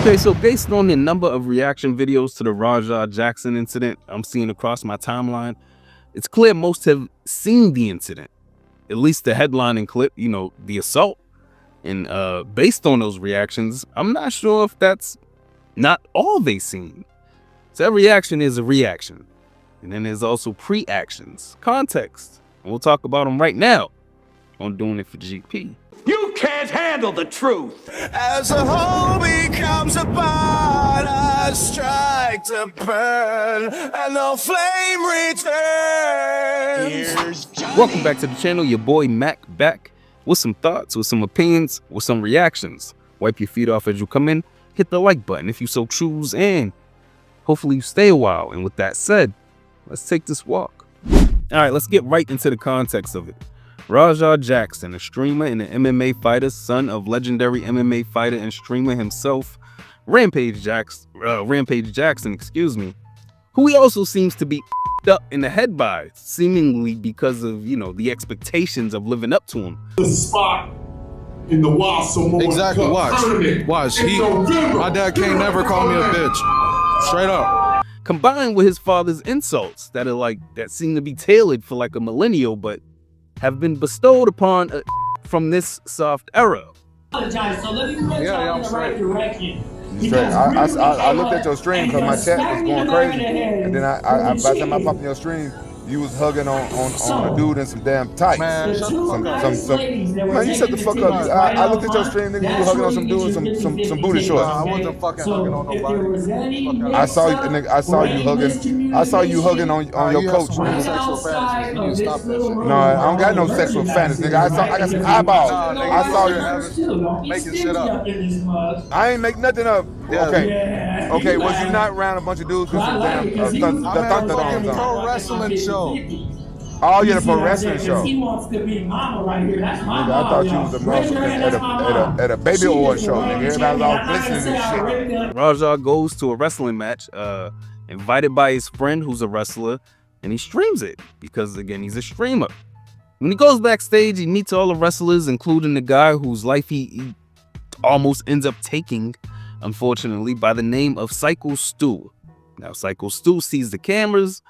Okay, so based on the number of reaction videos to the Rajah Jackson incident I'm seeing across my timeline, it's clear most have seen the incident, at least the headlining clip, the assault. And based on those reactions, I'm not sure if that's not all they seen. So every reaction is a reaction. And then there's also pre-actions, context. And we'll talk about them right now on Doing It for GP. You can't handle the truth. As a whole becomes a part, I strike to burn, and no flame returns. Welcome back to the channel. Your boy Mac back with some thoughts, with some opinions, with some reactions. Wipe your feet off as you come in. Hit the like button if you so choose, and hopefully you stay a while. And with that said, let's take this walk. All right, let's get right into the context of it. Rajah Jackson, a streamer and an MMA fighter, son of legendary MMA fighter and streamer himself, Rampage Jackson, who he also seems to be up in the head by, seemingly because of, the expectations of living up to him. The spot in the exactly. Watch. My dad can't never call me a bitch. Straight up. Combined with his father's insults that seem to be tailored for like a millennial, but have been bestowed upon from this soft era. So let me put y'all in the right direction. I looked at your stream because my chat was going crazy, and then by the time I popped in your stream, you was hugging on a dude in some damn tights. Man, you shut the fuck up. I looked at your stream, nigga. You were hugging on some dude in some booty shorts. I wasn't fucking hugging on nobody. I saw you, nigga. I saw you hugging on your coach. No, I don't got no sexual fantasy, nigga. I got some eyeballs. I saw you making shit up. I ain't make nothing up. Okay. Was you not around a bunch of dudes with some damn pro wrestling show? Oh, you're the pro wrestling show. He wants to be mama right here. That's my nigga, I thought you was a motherfucker at a baby award show, nigga. Everybody was all glistening and shit. Rajah goes to a wrestling match, invited by his friend who's a wrestler, and he streams it because, again, he's a streamer. When he goes backstage, he meets all the wrestlers, including the guy whose life he almost ends up taking, unfortunately, by the name of Psycho Stu. Now, Psycho Stu sees the cameras,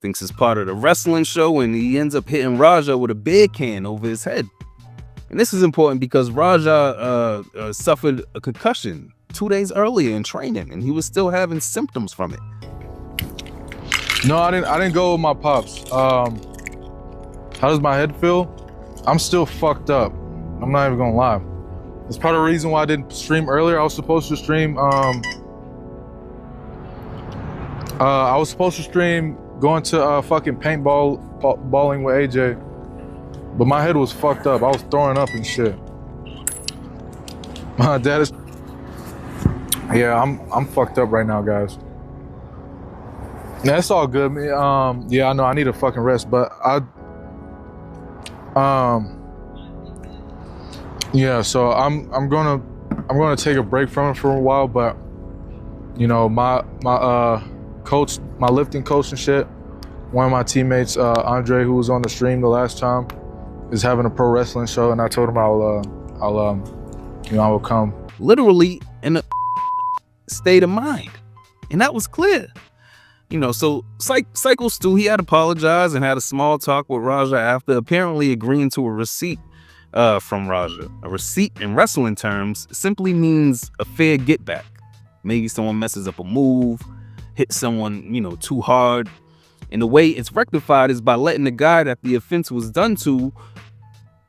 thinks it's part of the wrestling show, and he ends up hitting Rajah with a beer can over his head. And this is important because Rajah suffered a concussion 2 days earlier in training, and he was still having symptoms from it. No, I didn't go with my pops. How does my head feel? I'm still fucked up. I'm not even gonna lie. It's part of the reason why I didn't stream earlier. I was supposed to stream going to fucking paintballing with AJ, but my head was fucked up. I was throwing up and shit. My dad is, yeah, I'm fucked up right now, guys. Yeah, it's all good. Yeah, I know I need a fucking rest, but yeah, so I'm gonna take a break from it for a while, but my coach, my lifting coach and shit, one of my teammates, Andre, who was on the stream the last time, is having a pro wrestling show, and I told him I will come. Literally in a state of mind, and that was clear. So Psycho Stu, he had apologized and had a small talk with Rajah after apparently agreeing to a receipt from Rajah. A receipt in wrestling terms simply means a fair get back. Maybe someone messes up a move, hit someone, too hard. And the way it's rectified is by letting the guy that the offense was done to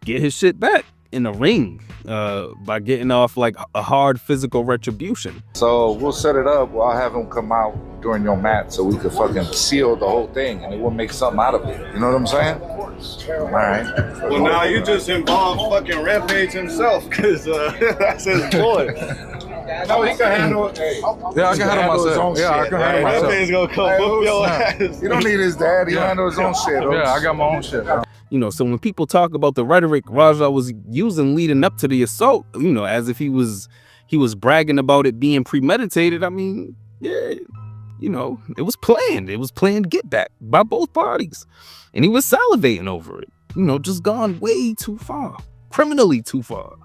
get his shit back in the ring, by getting off like a hard physical retribution. So we'll set it up. I'll have him come out during your match so we could fucking seal the whole thing and we'll make something out of it. You know what I'm saying? All right. Well, now you just involved fucking Rampage himself, because that's his boy. No, he can handle it. Yeah, I can handle myself. Yeah, I can handle myself. Rampage gonna come whoop your ass. You don't need his dad. He handle his own shit. Yeah, I got my own shit. So when people talk about the rhetoric Rajah was using leading up to the assault, as if he was bragging about it being premeditated, I mean, yeah, it was planned. It was planned get back by both parties. And he was salivating over it, just gone way too far, criminally too far.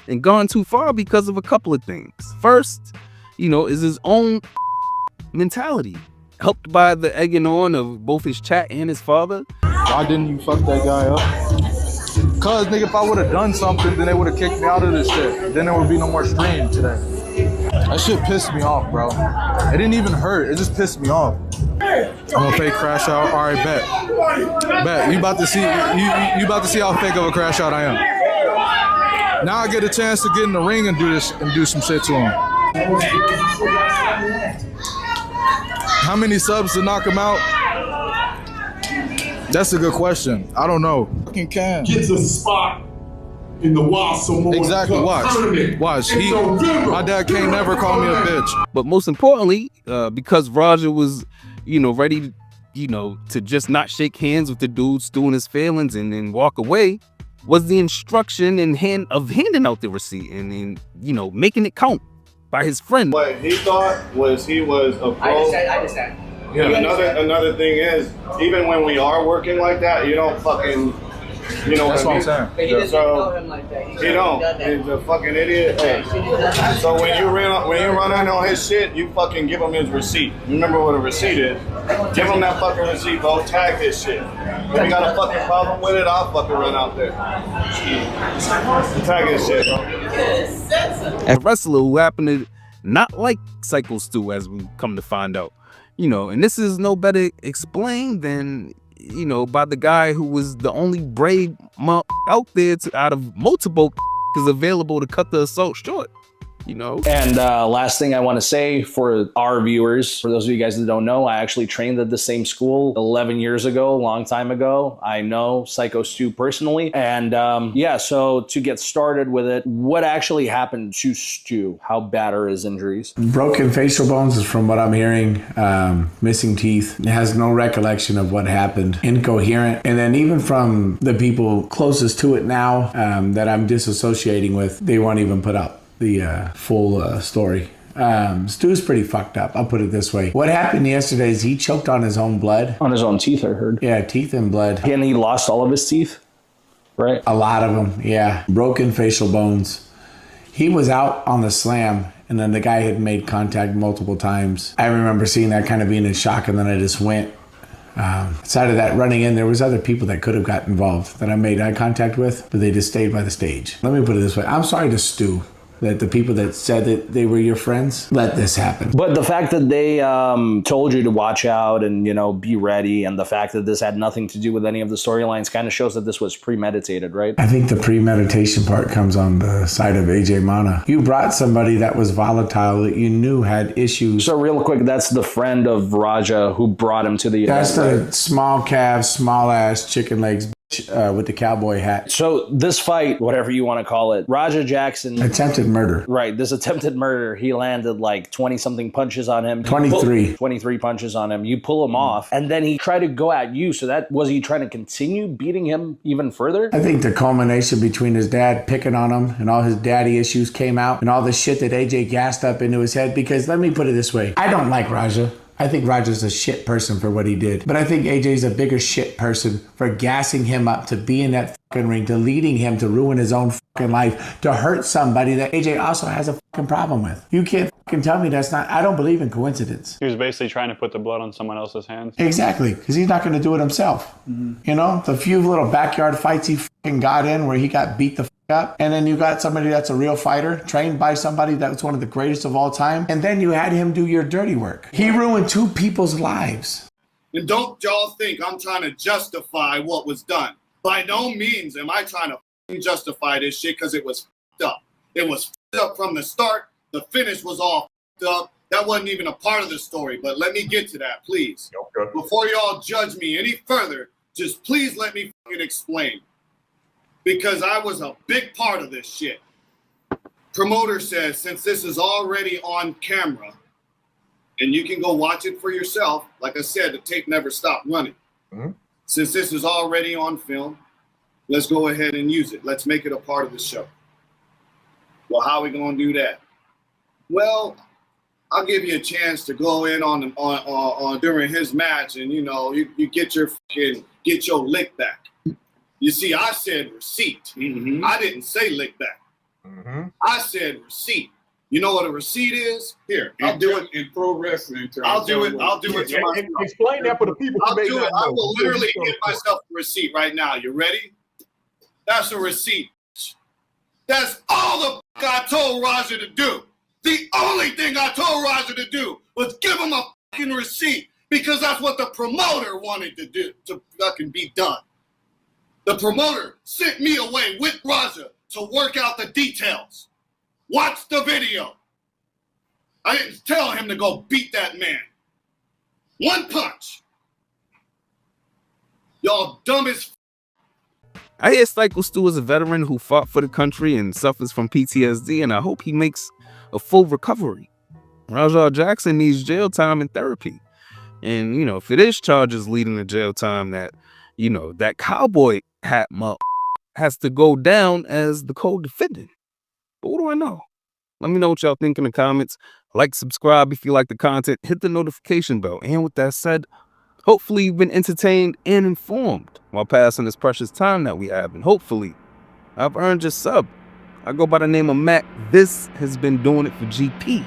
And gone too far because of a couple of things. First, is his own mentality, helped by the egging on of both his chat and his father. Why didn't you fuck that guy up? Cause nigga, if I would have done something, then they would have kicked me out of this shit. Then there would be no more stream today. That shit pissed me off, bro. It didn't even hurt. It just pissed me off. I'm gonna fake crash out. All right, bet. Bet. You about to see how fake of a crash out I am. Now I get a chance to get in the ring and do this and do some shit to him. How many subs to knock him out? That's a good question. I don't know. Fucking can. Gets a spot in the Wild Samoan Exactly. Cup tournament. Watch. in November. My dad can't never call me a bitch. But most importantly, because Raja was, ready, to just not shake hands with the dude stewing his feelings and then walk away, was the instruction handing out the receipt and making it count by his friend. What he thought was he was a pro. I understand. Yeah, another thing is, even when we are working like that, you don't fucking, That's what I'm saying. But he doesn't know him like that. He don't. He's a fucking idiot. Hey. So when you run in on his shit, you fucking give him his receipt. Remember what a receipt is? Give him that fucking receipt, bro. Tag his shit. If you got a fucking problem with it, I'll fucking run out there. Tag his shit, bro. A wrestler who happened to not like Psycho Stu, as we come to find out. And this is no better explained than, by the guy who was the only brave out there out of multiple is available to cut the assault short. And last thing I want to say for our viewers, for those of you guys that don't know, I actually trained at the same school 11 years ago, a long time ago. I know Psycho Stu personally. And yeah, so to get started with it, what actually happened to Stu? How bad are his injuries? Broken facial bones is from what I'm hearing. Missing teeth. He has no recollection of what happened. Incoherent. And then even from the people closest to it now that I'm disassociating with, they won't even put up the full story. Stu's pretty fucked up. I'll put it this way. What happened yesterday is he choked on his own blood. On his own teeth, I heard. Yeah, teeth and blood. And he lost all of his teeth, right? A lot of them, yeah. Broken facial bones. He was out on the slam, and then the guy had made contact multiple times. I remember seeing that, kind of being in shock, and then I just went. Outside of that, running in, there was other people that could have got involved that I made eye contact with, but they just stayed by the stage. Let me put it this way. I'm sorry to Stu that the people that said that they were your friends let this happen. But the fact that they told you to watch out and, be ready, and the fact that this had nothing to do with any of the storylines kind of shows that this was premeditated, right? I think the premeditation part comes on the side of AJ Mana. You brought somebody that was volatile, that you knew had issues. So real quick, that's the friend of Raja who brought him to the That's event, the small calves, small ass, chicken legs with the cowboy hat. So this fight, whatever you want to call it, Raja Jackson. Attempted murder. Right, this attempted murder, he landed like 20-something punches on him. 23. 23 punches on him. You pull him off, and then he tried to go at you. So was he trying to continue beating him even further? I think the culmination between his dad picking on him and all his daddy issues came out, and all the shit that AJ gassed up into his head, because let me put it this way. I don't like Raja. I think Raja's a shit person for what he did. But I think AJ's a bigger shit person for gassing him up to be in that fucking ring, to leading him to ruin his own fucking life, to hurt somebody that AJ also has a fucking problem with. You can't fucking tell me that's not, I don't believe in coincidence. He was basically trying to put the blood on someone else's hands. Exactly, because he's not going to do it himself. Mm-hmm. The few little backyard fights he fucking got in where he got beat the up, and then you got somebody that's a real fighter, trained by somebody that's one of the greatest of all time, and then you had him do your dirty work. He ruined two people's lives. And don't y'all think I'm trying to justify what was done. By no means am I trying to justify this shit, because it was up. It was up from the start. The finish was all up. That wasn't even a part of the story, but let me get to that, please. Okay. Before y'all judge me any further, just please let me explain. Because I was a big part of this shit. Promoter says, since this is already on camera, and you can go watch it for yourself, like I said, the tape never stopped running. Mm-hmm. Since this is already on film, let's go ahead and use it. Let's make it a part of the show. Well, how are we going to do that? Well, I'll give you a chance to go in on during his match, and you get your lick back. You see, I said receipt. Mm-hmm. I didn't say lick back. Mm-hmm. I said receipt. You know what a receipt is? Here, I'll do it in pro wrestling terms. I'll do it to myself. Explain that for the people I'll who may do it. not I know. will literally give myself a receipt right now. You ready? That's a receipt. That's all the I told Roger to do. The only thing I told Roger to do was give him a fucking receipt because that's what the promoter wanted to do, to fucking be done. The promoter sent me away with Roger to work out the details. Watch the video. I didn't tell him to go beat that man. One punch. Y'all dumb as I hear Psycho Stu is a veteran who fought for the country and suffers from PTSD, and I hope he makes a full recovery. Rajah Jackson needs jail time and therapy. And, you know, if it is charges leading to jail time, that, you know, that cowboy hat has to go down as the co-defendant. But what do I know? Let me know what y'all think in the comments. Like, subscribe if you like the content. Hit the notification bell. And with that said, hopefully you've been entertained and informed while passing this precious time that we have. And hopefully I've earned your sub. I go by the name of Mac. This has been Doing It for GP.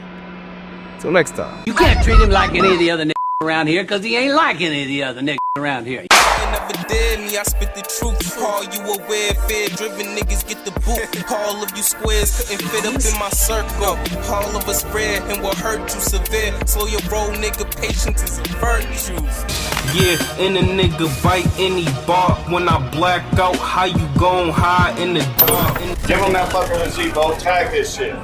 Till next time. You can't treat him like any of the other niggas around here because he ain't like any of the other niggas around here. Never did me, I spit the truth. Call you aware, fear-driven niggas get the boot. All of you squares couldn't fit up in my circle. All of us rare and will hurt you severe. Slow your roll, nigga, patience is a virtue. Yeah, and a nigga bite any bark. When I black out, how you gon' hide in the dark? Give him that fucking receipt, bro. Tag this shit.